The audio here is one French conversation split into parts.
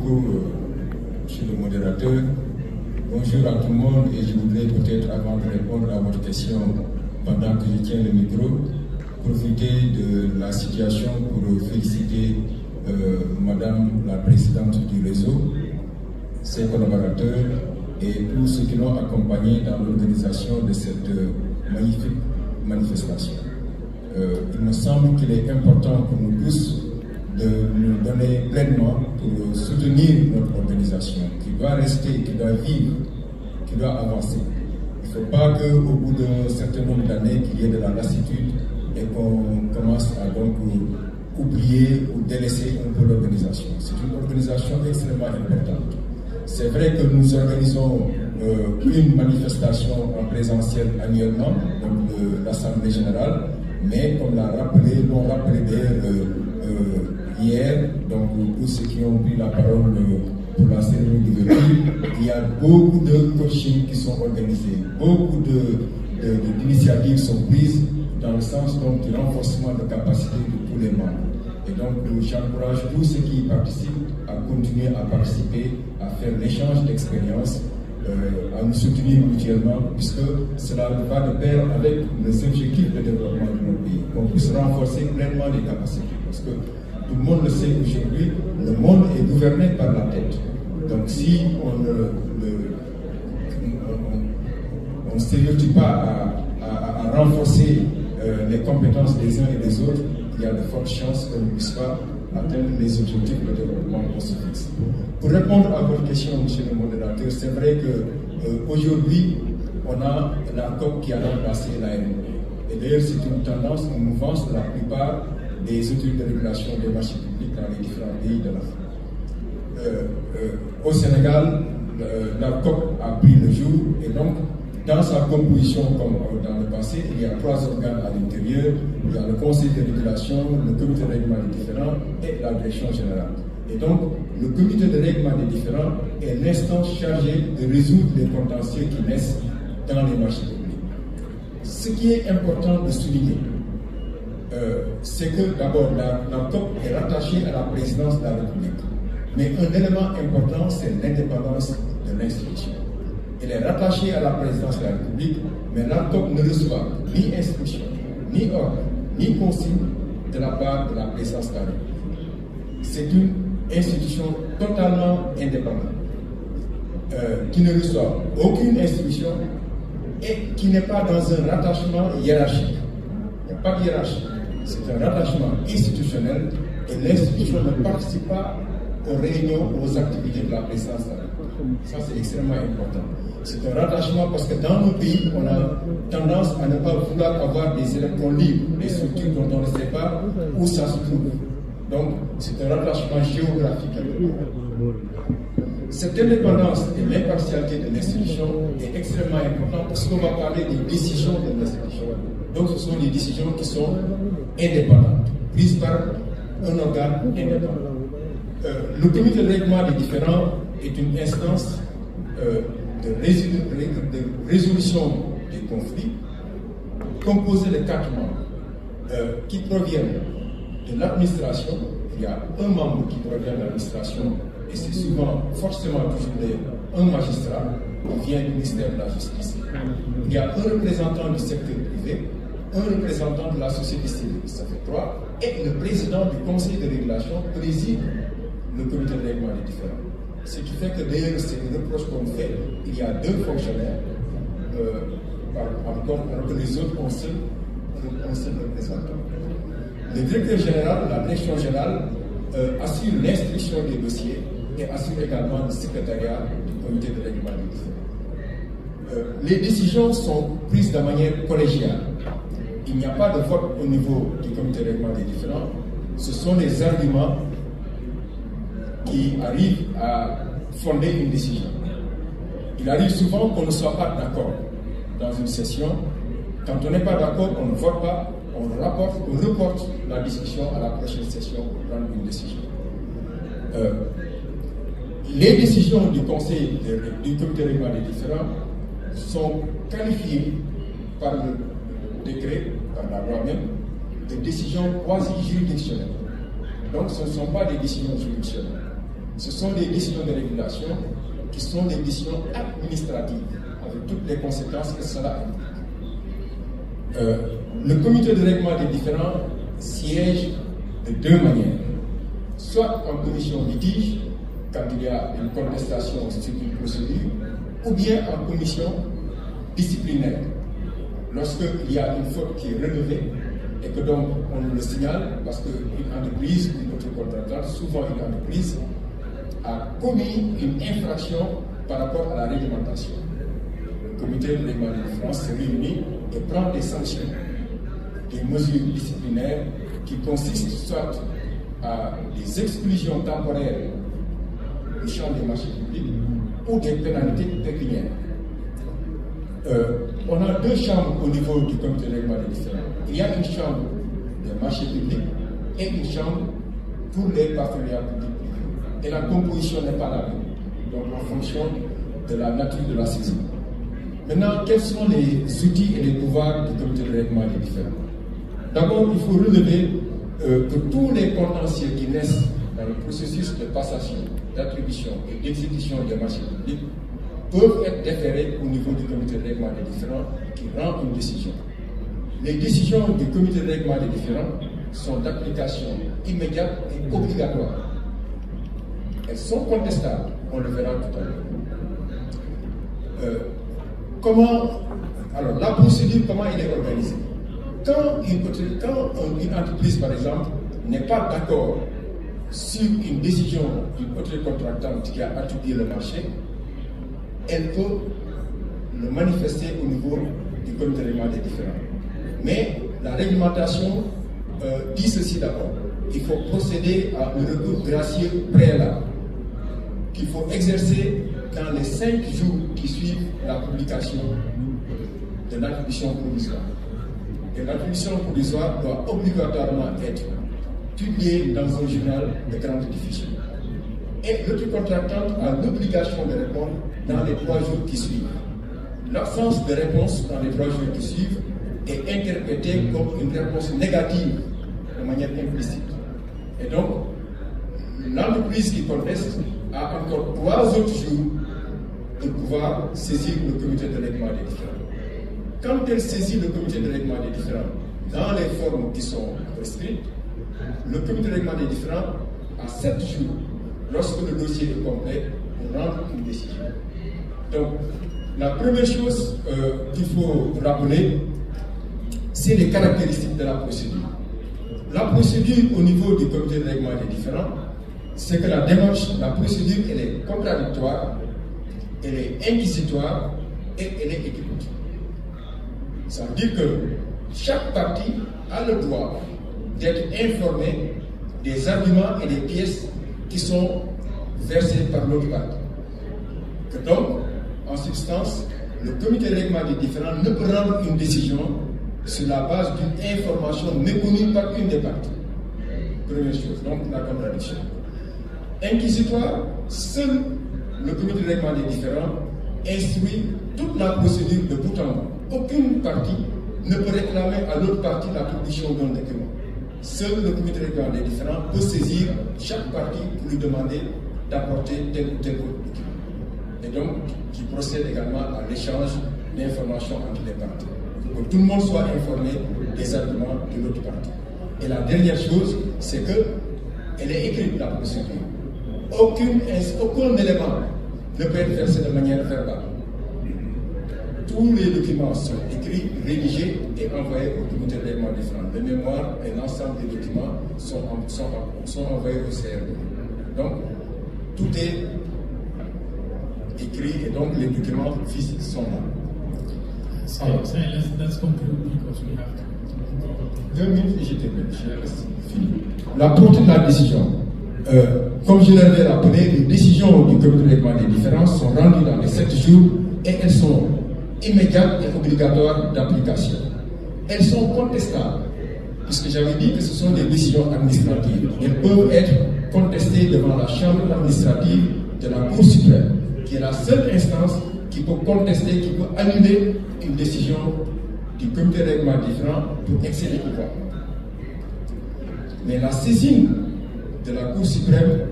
beaucoup, monsieur le modérateur. Bonjour à tout le monde et je voudrais peut-être, avant de répondre à votre question, pendant que je tiens le micro, profiter de la situation pour féliciter Madame la Présidente du réseau, ses collaborateurs et tous ceux qui l'ont accompagné dans l'organisation de cette magnifique manifestation. Il me semble qu'il est important pour nous tous de nous donner pleinement pour soutenir notre organisation, qui doit rester, qui doit vivre, qui doit avancer. Il ne faut pas qu'au bout d'un certain nombre d'années, qu'il y ait de la lassitude et qu'on commence à donc oublier ou délaisser un peu l'organisation. C'est une organisation extrêmement importante. C'est vrai que nous organisons une manifestation en présentiel annuellement, donc de l'Assemblée générale, mais comme l'ont rappelé hier, donc tous ceux qui ont pris la parole pour la cérémonie d'ouverture, il y a beaucoup de coachings qui sont organisés, beaucoup d'initiatives sont prises dans le sens donc, du renforcement de capacité de tous les membres. Et donc j'encourage tous ceux qui y participent à continuer à participer, à faire l'échange d'expériences, à nous soutenir mutuellement, puisque cela va de pair avec les objectifs de développement de notre pays, qu'on puisse renforcer pleinement les capacités. Parce que tout le monde le sait aujourd'hui, le monde est gouverné par la tête. Donc si on ne s'évertue pas à renforcer les compétences des uns et des autres, il y a de fortes chances qu'on ne puisse pas atteindre les objectifs de développement qu'on se fixe. Pour répondre à votre question, monsieur le modérateur, c'est vrai qu'aujourd'hui, on a la COP qui a remplacé l'AME. Et d'ailleurs, c'est une tendance, une mouvance de la plupart des autorités de régulation des marchés publics dans les différents pays de l'Afrique. Au Sénégal, la COP a pris le jour et donc, dans sa composition, comme dans le passé, il y a 3 organes à l'intérieur. Il y a le conseil de régulation, le comité de règlement des différends et la direction générale. Et donc, le comité de règlement des différends est l'instance chargée de résoudre les contentieux qui naissent dans les marchés publics. Ce qui est important de souligner, c'est que d'abord, la COP est rattachée à la présidence de la République. Mais un élément important, c'est l'indépendance de l'institution. Elle est rattachée à la présidence de la République, mais la COP ne reçoit ni instruction, ni ordre, ni consigne de la part de la présidence de la République. C'est une institution totalement indépendante, qui ne reçoit aucune instruction et qui n'est pas dans un rattachement hiérarchique. Il n'y a pas de hiérarchie. C'est un rattachement institutionnel et l'institution ne participe pas aux réunions, aux activités de la présidence de la République. Ça, c'est extrêmement important. C'est un rattachement parce que dans nos pays, on a tendance à ne pas vouloir avoir des électrons libres, des structures dont on ne sait pas où ça se trouve. Donc, c'est un rattachement géographique. Cette indépendance et l'impartialité de l'institution est extrêmement importante parce qu'on va parler des décisions de l'institution. Donc, ce sont des décisions qui sont indépendantes, prises par un organe indépendant. Le comité de règlement des différends est une instance de résolution des conflits composée de 4 membres qui proviennent de l'administration. Il y a un membre qui provient de l'administration et c'est souvent, forcément toujours un magistrat qui vient du ministère de la Justice. Il y a un représentant du secteur privé, un représentant de la société civile, ça fait 3, et le président du conseil de régulation préside le comité de règlement des différends. Ce qui fait que d'ailleurs, c'est une reproche qu'on fait. Il y a 2 fonctionnaires, alors que les autres ont seul représentant. Le directeur général, la direction générale, assure l'instruction des dossiers et assure également le secrétariat du comité de règlement des différends. Les décisions sont prises de manière collégiale. Il n'y a pas de vote au niveau du comité de règlement des différends. Ce sont les arguments qui arrivent à fonder une décision. Il arrive souvent qu'on ne soit pas d'accord dans une session. Quand on n'est pas d'accord, on ne vote pas, on reporte la discussion à la prochaine session pour prendre une décision. Les décisions du conseil du comité de règlement des différends sont qualifiées par le décret, par la loi même, de décisions quasi-juridictionnelles. Donc ce ne sont pas des décisions juridictionnelles. Ce sont des décisions de régulation qui sont des décisions administratives, avec toutes les conséquences que cela implique. Le comité de règlement des différends siège de deux manières. Soit en commission litige, quand il y a une contestation sur une procédure, ou bien en commission disciplinaire, lorsqu'il y a une faute qui est relevée et que donc on le signale parce qu'une entreprise, une autre contractante, souvent une entreprise, a commis une infraction par rapport à la réglementation. Le comité de règlement des différends se réunit et prend des sanctions, des mesures disciplinaires qui consistent soit à des exclusions temporaires du champ des marchés publics ou des pénalités pécuniaires. On a deux chambres au niveau du comité de règlement des différends. Il y a une chambre des marchés publics et une chambre pour les partenariats publics-privés. Et la composition n'est pas la même, donc en fonction de la nature de la saisie. Maintenant, quels sont les outils et les pouvoirs du comité de règlement des différends? D'abord, il faut relever que tous les contentieux qui naissent dans le processus de passation, d'attribution et d'exécution des marchés publics peuvent être déférés au niveau du comité de règlement des différends qui rend une décision. Les décisions du comité de règlement des différends sont d'application immédiate et obligatoire. Elles sont contestables, on le verra tout à l'heure. Alors, la procédure, comment elle est organisée? Quand une entreprise, par exemple, n'est pas d'accord sur une décision d'une autorité contractante qui a attribué le marché, elle peut le manifester au niveau du comité de règlement des différends. Mais la réglementation dit ceci d'abord. Il faut procéder à un recours gracieux préalable qu'il faut exercer dans les 5 jours qui suivent la publication de l'attribution provisoire. Et l'attribution provisoire doit obligatoirement être publiée dans un journal de grande diffusion. Et l'autorité contractante a l'obligation de répondre dans les 3 jours qui suivent. L'absence de réponse dans les 3 jours qui suivent est interprétée comme une réponse négative de manière implicite. Et donc, l'entreprise qui conteste a encore 3 autres jours de pouvoir saisir le comité de règlement des différends. Quand elle saisit le comité de règlement des différends dans les formes qui sont prescrites, le comité de règlement des différends a 7 jours, lorsque le dossier est complet, pour rendre une décision. Donc, la première chose qu'il faut rappeler, c'est les caractéristiques de la procédure. La procédure au niveau du comité de règlement des différends, c'est que la démarche, la procédure, elle est contradictoire, elle est inquisitoire et elle est équitable. Ça veut dire que chaque partie a le droit d'être informé des arguments et des pièces qui sont versées par l'autre partie. Que donc, en substance, le comité de règlement des différends ne peut rendre une décision sur la base d'une information méconnue par une des parties. Première chose, donc la contradiction. Inquisitoire, seul le comité de règlement des différends instruit toute la procédure de bout en bout. Aucune partie ne peut réclamer à l'autre partie l'attribution d'un document. Seul le comité de règlement des différends peut saisir chaque partie pour lui demander d'apporter tel ou tel autre document. Et donc, qui procède également à l'échange d'informations entre les parties. Pour que tout le monde soit informé des arguments de l'autre partie. Et la dernière chose, c'est qu'elle est écrite, la procédure. Aucun élément ne peut être versé de manière verbale. Tous les documents sont écrits, rédigés et envoyés au comité de règlement des différends. Le mémoire et l'ensemble des documents sont envoyés au CRD. Donc, tout est écrit et donc les documents physiques sont là. So let's conclude because we have to. 2 minutes et j'étais fini. La portée de la décision. Comme je l'avais rappelé, les décisions du comité de règlement des différends sont rendues dans les 7 jours et elles sont immédiates et obligatoires d'application. Elles sont contestables, puisque j'avais dit que ce sont des décisions administratives. Elles peuvent être contestées devant la chambre administrative de la Cour suprême, qui est la seule instance qui peut contester, qui peut annuler une décision du comité de règlement des différends pour excès de pouvoir. Mais la saisine de la Cour suprême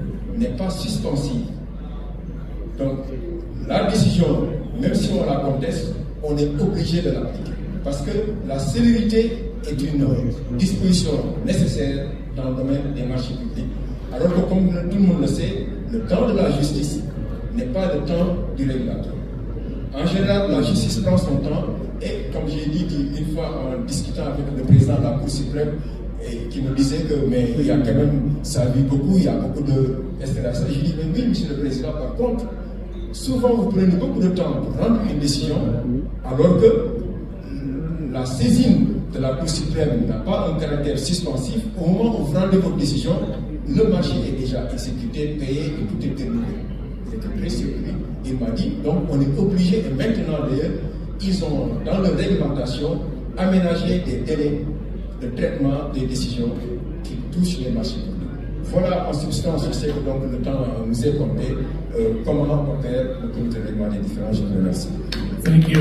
n'est pas suspensive. Donc, la décision, même si on la conteste, on est obligé de l'appliquer. Parce que la célérité est une disposition nécessaire dans le domaine des marchés publics. Alors que, comme tout le monde le sait, le temps de la justice n'est pas le temps du régulateur. En général, la justice prend son temps et, comme j'ai dit une fois en discutant avec le président de la Cour suprême, et qui me disait que mais il y a quand même, ça vit beaucoup, il y a beaucoup d'installations. Je dis, mais oui, monsieur le président, par contre, souvent vous prenez beaucoup de temps pour rendre une décision, alors que la saisine de la Cour suprême n'a pas un caractère suspensif. Au moment où vous rendez votre décision, le marché est déjà exécuté, payé et tout est terminé. C'est très surpris. Il m'a dit, donc on est obligé, et maintenant d'ailleurs, ils ont dans leur réglementation aménagé des délais de traitement des décisions qui touchent les marchés publics. Voilà en substance, je sais que donc le temps nous est compté, comment opère le comité de règlement des différends. Je vous remercie. Thank you.